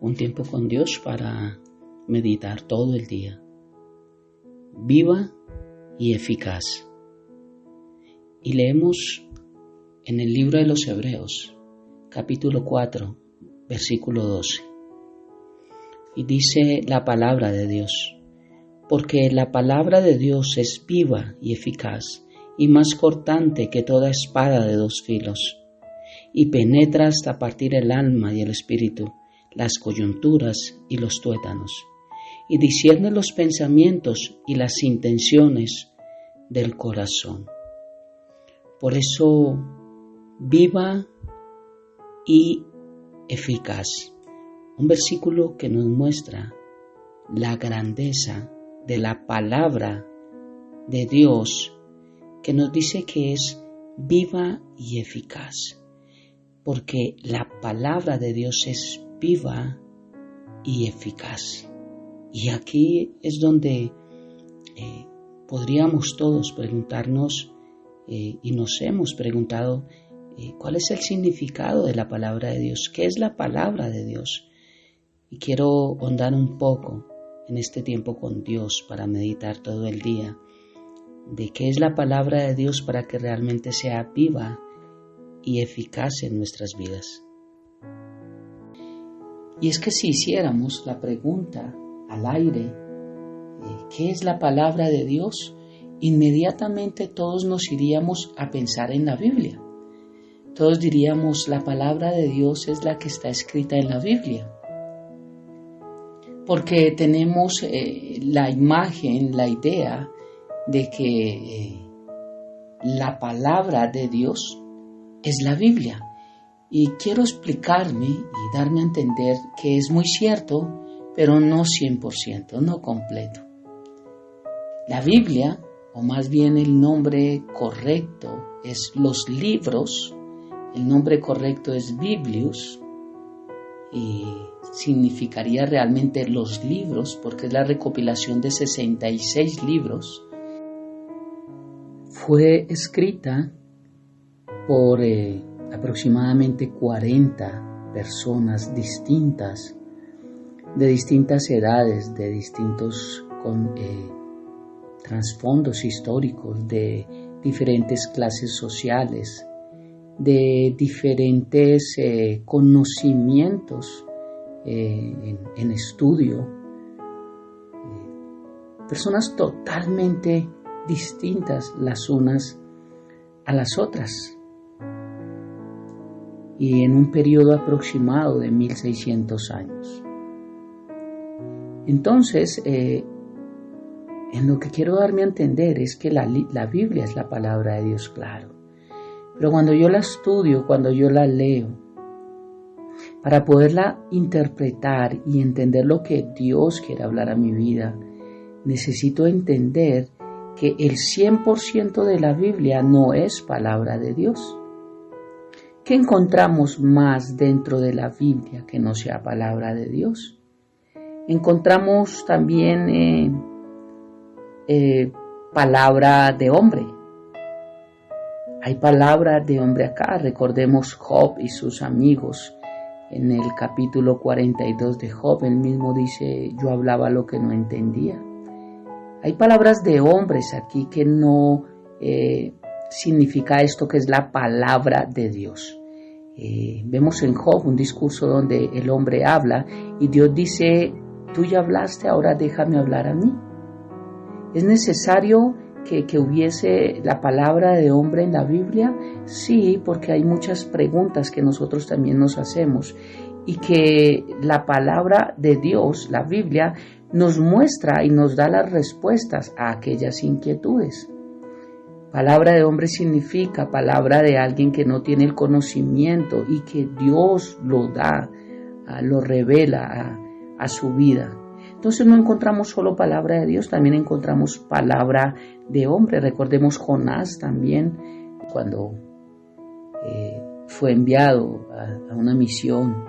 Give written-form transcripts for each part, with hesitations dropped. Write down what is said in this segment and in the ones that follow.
un tiempo con Dios para meditar todo el día. Viva y eficaz. Y leemos en el libro de los Hebreos, capítulo 4, versículo 12. Y dice la palabra de Dios: porque la palabra de Dios es viva y eficaz, y más cortante que toda espada de dos filos, y penetra hasta partir el alma y el espíritu, las coyunturas y los tuétanos, y discierne los pensamientos y las intenciones del corazón. Por eso, viva y eficaz. Un versículo que nos muestra la grandeza de la palabra de Dios, que nos dice que es viva y eficaz, porque la palabra de Dios es viva y eficaz. Y aquí es donde podríamos todos preguntarnos, y nos hemos preguntado, ¿cuál es el significado de la palabra de Dios? ¿Qué es la palabra de Dios? Y quiero ahondar un poco en este tiempo con Dios para meditar todo el día de qué es la palabra de Dios para que realmente sea viva y eficaz en nuestras vidas. Y es que si hiciéramos la pregunta al aire, ¿qué es la palabra de Dios?, inmediatamente todos nos iríamos a pensar en la Biblia. Todos diríamos, la palabra de Dios es la que está escrita en la Biblia. Porque tenemos la imagen, la idea de que la palabra de Dios es la Biblia. Y quiero explicarme y darme a entender que es muy cierto, pero no 100%, no completo. La Biblia, o más bien el nombre correcto es los libros, el nombre correcto es Biblius, y significaría realmente los libros, porque es la recopilación de 66 libros. Fue escrita por aproximadamente 40 personas distintas, de distintas edades, de distintos trasfondos históricos, de diferentes clases sociales, de diferentes conocimientos en estudio, personas totalmente distintas las unas a las otras, y en un periodo aproximado de 1600 años. Entonces, en lo que quiero darme a entender es que la Biblia es la palabra de Dios, claro. Pero cuando yo la estudio, cuando yo la leo, para poderla interpretar y entender lo que Dios quiere hablar a mi vida, necesito entender que el 100% de la Biblia no es palabra de Dios. ¿Qué encontramos más dentro de la Biblia que no sea palabra de Dios? Encontramos también palabra de hombre. Hay palabra de hombre acá. Recordemos Job y sus amigos. En el capítulo 42 de Job, él mismo dice, yo hablaba lo que no entendía. Hay palabras de hombres aquí que no significa esto que es la palabra de Dios. Vemos en Job un discurso donde el hombre habla y Dios dice, tú ya hablaste, ahora déjame hablar a mí. ¿Es necesario que hubiese la palabra de hombre en la Biblia? Sí, porque hay muchas preguntas que nosotros también nos hacemos y que la palabra de Dios, la Biblia, nos muestra y nos da las respuestas a aquellas inquietudes. Palabra de hombre significa palabra de alguien que no tiene el conocimiento y que Dios lo da, lo revela a su vida. Entonces no encontramos solo palabra de Dios, también encontramos palabra de hombre. Recordemos Jonás también, cuando fue enviado a una misión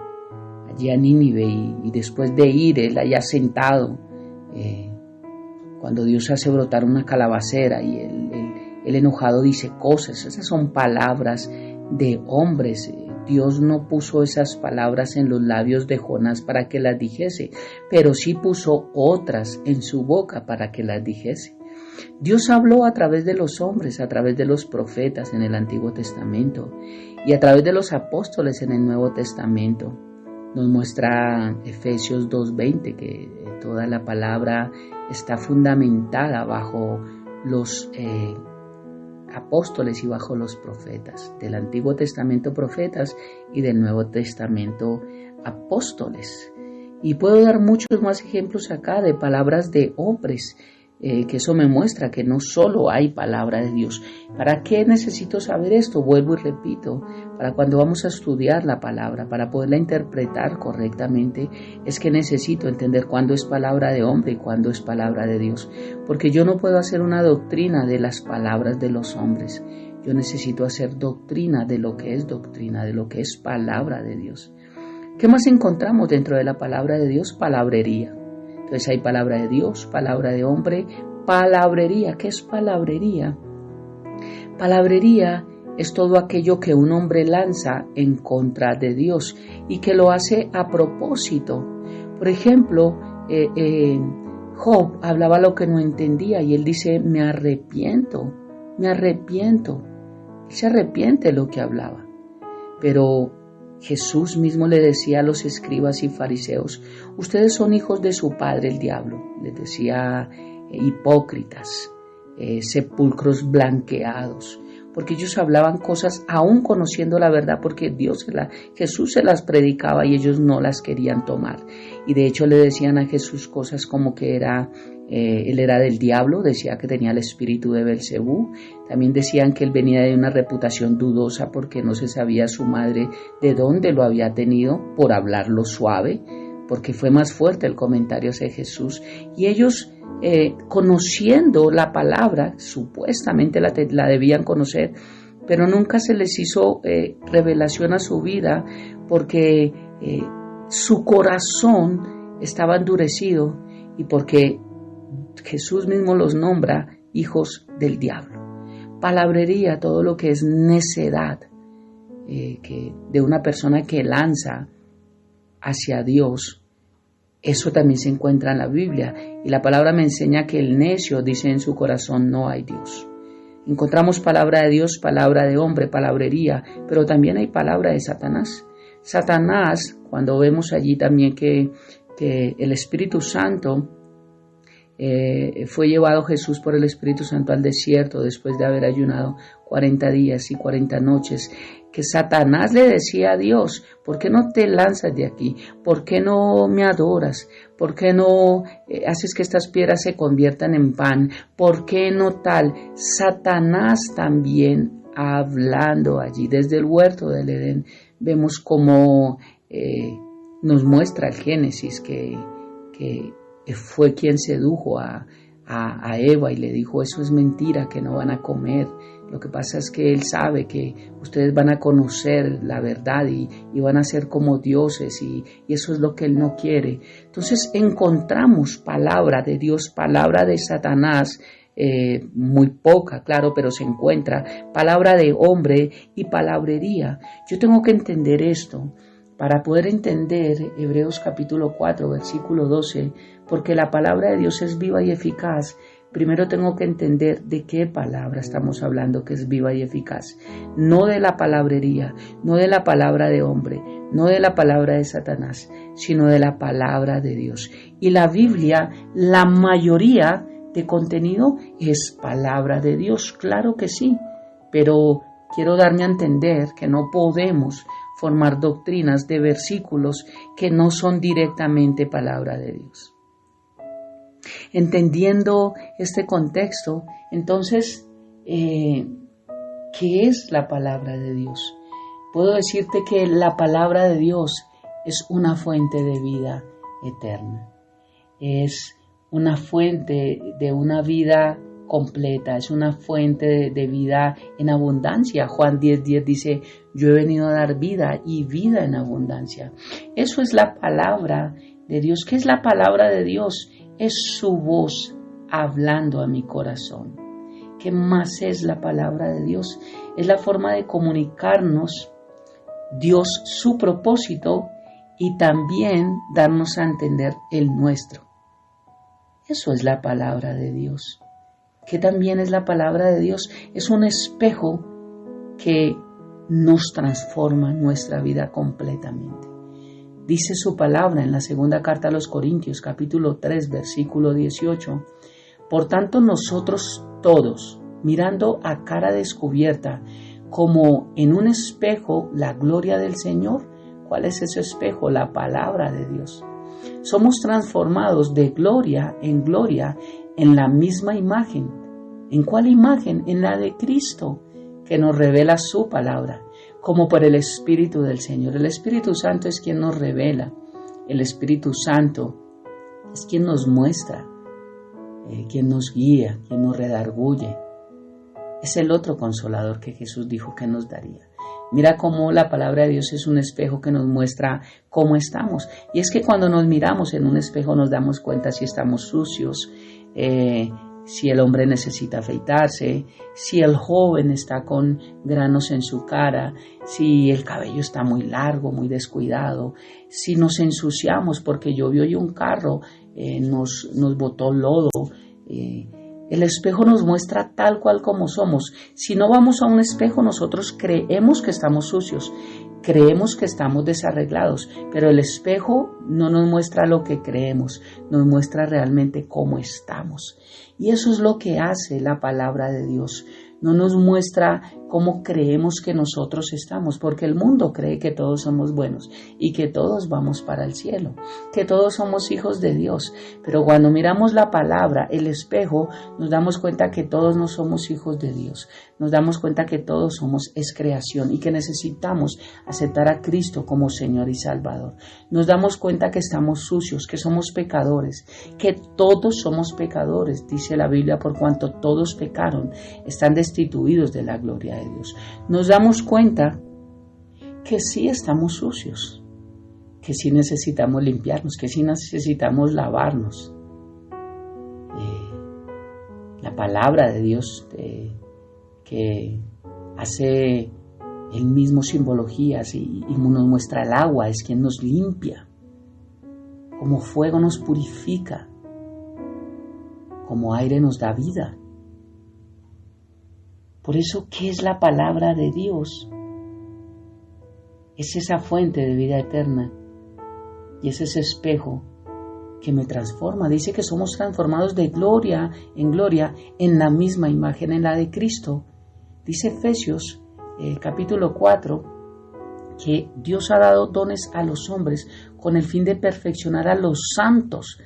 allí a Nínive y después de ir, él allá sentado, cuando Dios hace brotar una calabacera y el enojado dice cosas, esas son palabras de hombres Dios no puso esas palabras en los labios de Jonás para que las dijese, pero sí puso otras en su boca para que las dijese. Dios habló a través de los hombres, a través de los profetas en el Antiguo Testamento y a través de los apóstoles en el Nuevo Testamento. Nos muestra Efesios 2:20 que toda la palabra está fundamentada bajo los apóstoles y bajo los profetas, del Antiguo Testamento profetas y del Nuevo Testamento apóstoles. Y puedo dar muchos más ejemplos acá de palabras de hombres, que eso me muestra que no solo hay palabra de Dios. ¿Para qué necesito saber esto? Vuelvo y repito, para cuando vamos a estudiar la palabra, para poderla interpretar correctamente, es que necesito entender cuándo es palabra de hombre y cuándo es palabra de Dios, porque yo no puedo hacer una doctrina de las palabras de los hombres. Yo necesito hacer doctrina de lo que es doctrina, de lo que es palabra de Dios. ¿Qué más encontramos dentro de la palabra de Dios? Palabrería. Entonces hay palabra de Dios, palabra de hombre, palabrería. ¿Qué es palabrería? Palabrería es todo aquello que un hombre lanza en contra de Dios y que lo hace a propósito. Por ejemplo, Job hablaba lo que no entendía y él dice, me arrepiento. Él se arrepiente de lo que hablaba. Pero Jesús mismo le decía a los escribas y fariseos, ustedes son hijos de su padre el diablo, les decía hipócritas, sepulcros blanqueados, porque ellos hablaban cosas aún conociendo la verdad, porque Jesús se las predicaba y ellos no las querían tomar. Y de hecho le decían a Jesús cosas como que él era del diablo, decía que tenía el espíritu de Belcebú. También decían que él venía de una reputación dudosa porque no se sabía su madre de dónde lo había tenido por hablarlo suave, porque fue más fuerte el comentario hacia Jesús. Y ellos, conociendo la palabra, supuestamente la debían conocer, pero nunca se les hizo revelación a su vida porque su corazón estaba endurecido y porque Jesús mismo los nombra hijos del diablo. Palabrería, todo lo que es necedad de una persona que lanza hacia Dios, eso también se encuentra en la Biblia. Y la palabra me enseña que el necio dice en su corazón no hay Dios. Encontramos palabra de Dios, palabra de hombre, palabrería, pero también hay palabra de Satanás. Satanás, cuando vemos allí también que el Espíritu Santo fue llevado Jesús por el Espíritu Santo al desierto después de haber ayunado 40 días y 40 noches, que Satanás le decía a Dios, ¿por qué no te lanzas de aquí? ¿Por qué no me adoras? ¿Por qué no haces que estas piedras se conviertan en pan? ¿Por qué no tal? Satanás también hablando allí desde el huerto del Edén. Vemos cómo nos muestra el Génesis que fue quien sedujo a Eva y le dijo, eso es mentira, que no van a comer. Lo que pasa es que él sabe que ustedes van a conocer la verdad y van a ser como dioses y eso es lo que él no quiere. Entonces encontramos palabra de Dios, palabra de Satanás, muy poca, claro, pero se encuentra palabra de hombre y palabrería. Yo tengo que entender esto para poder entender Hebreos capítulo 4, versículo 12, porque la palabra de Dios es viva y eficaz. Primero tengo que entender de qué palabra estamos hablando que es viva y eficaz. No de la palabrería, no de la palabra de hombre, no de la palabra de Satanás, sino de la palabra de Dios. Y la Biblia, la mayoría de contenido es palabra de Dios, claro que sí, pero quiero darme a entender que no podemos formar doctrinas de versículos que no son directamente palabra de Dios. Entendiendo este contexto, entonces, ¿qué es la palabra de Dios? Puedo decirte que la palabra de Dios es una fuente de vida eterna. Es una fuente de una vida completa, es una fuente de vida en abundancia. Juan 10:10 dice, yo he venido a dar vida y vida en abundancia. Eso es la palabra de Dios. ¿Qué es la palabra de Dios? Es su voz hablando a mi corazón. ¿Qué más es la palabra de Dios? Es la forma de comunicarnos Dios su propósito y también darnos a entender el nuestro. Eso es la palabra de Dios. ¿Qué también es la palabra de Dios? Es un espejo que nos transforma nuestra vida completamente. Dice su palabra en la segunda carta a los Corintios, capítulo 3, versículo 18. Por tanto, nosotros todos, mirando a cara descubierta, como en un espejo, la gloria del Señor. ¿Cuál es ese espejo? La palabra de Dios. Somos transformados de gloria en la misma imagen. ¿En cuál imagen? En la de Cristo, que nos revela su palabra, como por el Espíritu del Señor. El Espíritu Santo es quien nos revela. El Espíritu Santo es quien nos muestra, quien nos guía, quien nos redarguye. Es el otro consolador que Jesús dijo que nos daría. Mira cómo la palabra de Dios es un espejo que nos muestra cómo estamos. Y es que cuando nos miramos en un espejo nos damos cuenta si estamos sucios, si el hombre necesita afeitarse, si el joven está con granos en su cara, si el cabello está muy largo, muy descuidado, si nos ensuciamos porque llovió y un carro nos botó lodo. El espejo nos muestra tal cual como somos. Si no vamos a un espejo, nosotros creemos que estamos sucios, creemos que estamos desarreglados, pero el espejo no nos muestra lo que creemos, nos muestra realmente cómo estamos. Y eso es lo que hace la palabra de Dios. No nos muestra cómo creemos que nosotros estamos, porque el mundo cree que todos somos buenos y que todos vamos para el cielo, que todos somos hijos de Dios. Pero cuando miramos la palabra, el espejo, nos damos cuenta que todos no somos hijos de Dios. Nos damos cuenta que todos somos creación y que necesitamos aceptar a Cristo como Señor y Salvador. Nos damos cuenta que estamos sucios, que somos pecadores, que todos somos pecadores, dice la Biblia, por cuanto todos pecaron, están destituidos de la gloria de Dios. Nos damos cuenta que sí estamos sucios, que sí necesitamos limpiarnos, que sí necesitamos lavarnos. La palabra de Dios que hace el mismo simbologías y nos muestra el agua, es quien nos limpia, como fuego nos purifica, como aire nos da vida. Por eso, ¿qué es la palabra de Dios? Es esa fuente de vida eterna y es ese espejo que me transforma. Dice que somos transformados de gloria en la misma imagen, en la de Cristo. Dice Efesios capítulo 4 que Dios ha dado dones a los hombres con el fin de perfeccionar a los santos,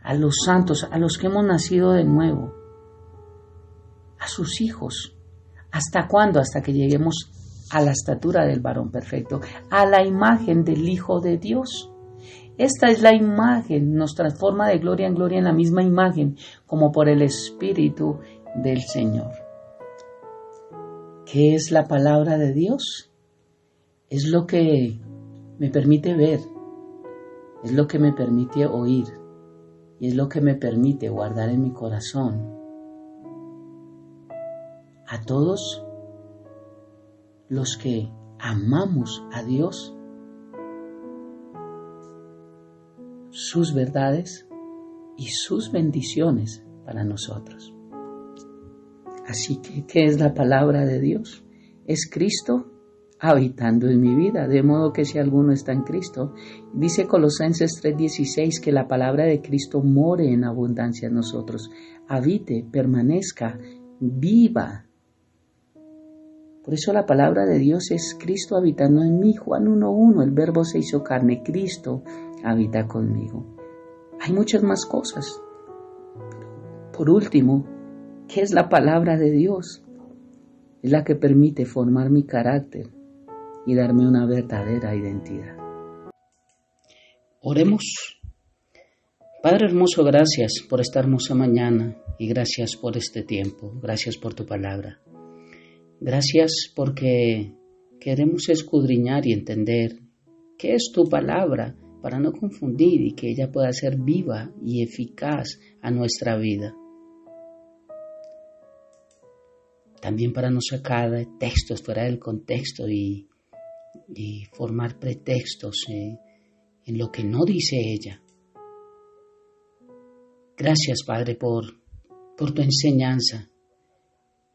a los que hemos nacido de nuevo, a sus hijos. ¿Hasta cuándo? Hasta que lleguemos a la estatura del varón perfecto, a la imagen del Hijo de Dios. Esta es la imagen, nos transforma de gloria en la misma imagen, como por el Espíritu del Señor. ¿Qué es la palabra de Dios? Es lo que me permite ver, es lo que me permite oír y es lo que me permite guardar en mi corazón a todos los que amamos a Dios, sus verdades y sus bendiciones para nosotros. Así que, ¿qué es la palabra de Dios? Es Cristo habitando en mi vida, de modo que si alguno está en Cristo, dice Colosenses 3:16 que la palabra de Cristo more en abundancia en nosotros, habite, permanezca, viva. Por eso la palabra de Dios es Cristo habitando en mí. Juan 1:1, el verbo se hizo carne, Cristo habita conmigo. Hay muchas más cosas. Por último, ¿qué es la palabra de Dios? Es la que permite formar mi carácter y darme una verdadera identidad. Oremos. Padre hermoso, gracias por esta hermosa mañana y gracias por este tiempo. Gracias por tu palabra. Gracias porque queremos escudriñar y entender qué es tu palabra para no confundir y que ella pueda ser viva y eficaz a nuestra vida. También para no sacar textos fuera del contexto y y formar pretextos en lo que no dice ella. Gracias, Padre, por tu enseñanza.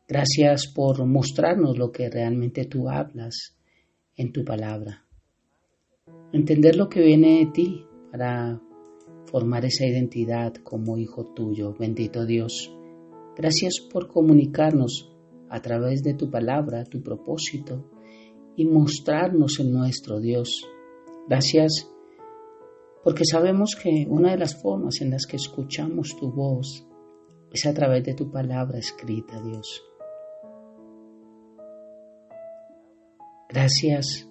Gracias por mostrarnos lo que realmente tú hablas en tu palabra. Entender lo que viene de ti para formar esa identidad como hijo tuyo. Bendito Dios. Gracias por comunicarnos a través de tu palabra, tu propósito y mostrarnos el nuestro, Dios. Gracias porque sabemos que una de las formas en las que escuchamos tu voz es a través de tu palabra escrita, Dios. Gracias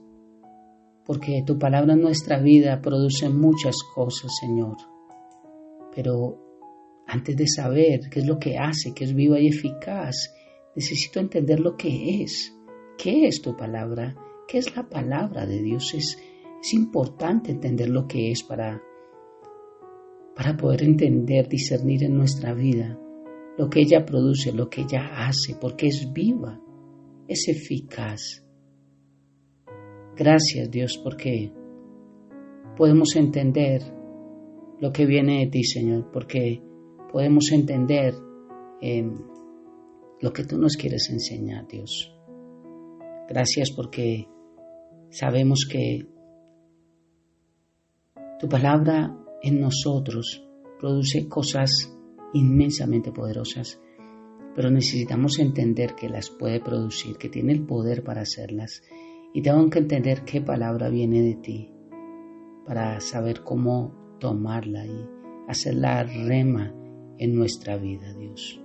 porque tu palabra en nuestra vida produce muchas cosas, Señor. Pero antes de saber qué es lo que hace, que es viva y eficaz, necesito entender lo que es. ¿Qué es tu palabra? ¿Qué es la palabra de Dios? Es importante entender lo que es para poder entender, discernir en nuestra vida lo que ella produce, lo que ella hace, porque es viva, es eficaz. Gracias, Dios, porque podemos entender lo que viene de ti, Señor, porque podemos entender lo que tú nos quieres enseñar, Dios. Gracias porque sabemos que tu palabra en nosotros produce cosas inmensamente poderosas, pero necesitamos entender que las puede producir, que tiene el poder para hacerlas. Y tengo que entender qué palabra viene de ti para saber cómo tomarla y hacerla rema en nuestra vida, Dios.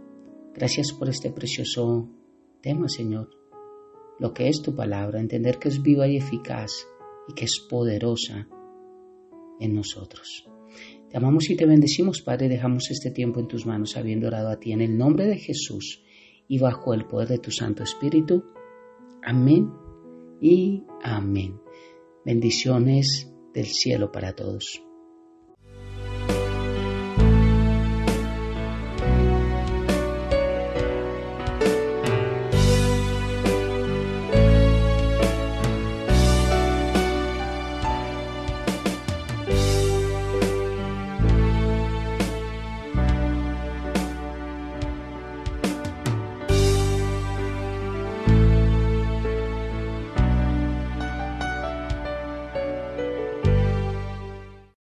Gracias por este precioso tema, Señor. Lo que es tu palabra, entender que es viva y eficaz y que es poderosa en nosotros. Te amamos y te bendecimos, Padre. Dejamos este tiempo en tus manos, habiendo orado a ti en el nombre de Jesús y bajo el poder de tu Santo Espíritu. Amén y amén. Bendiciones del cielo para todos.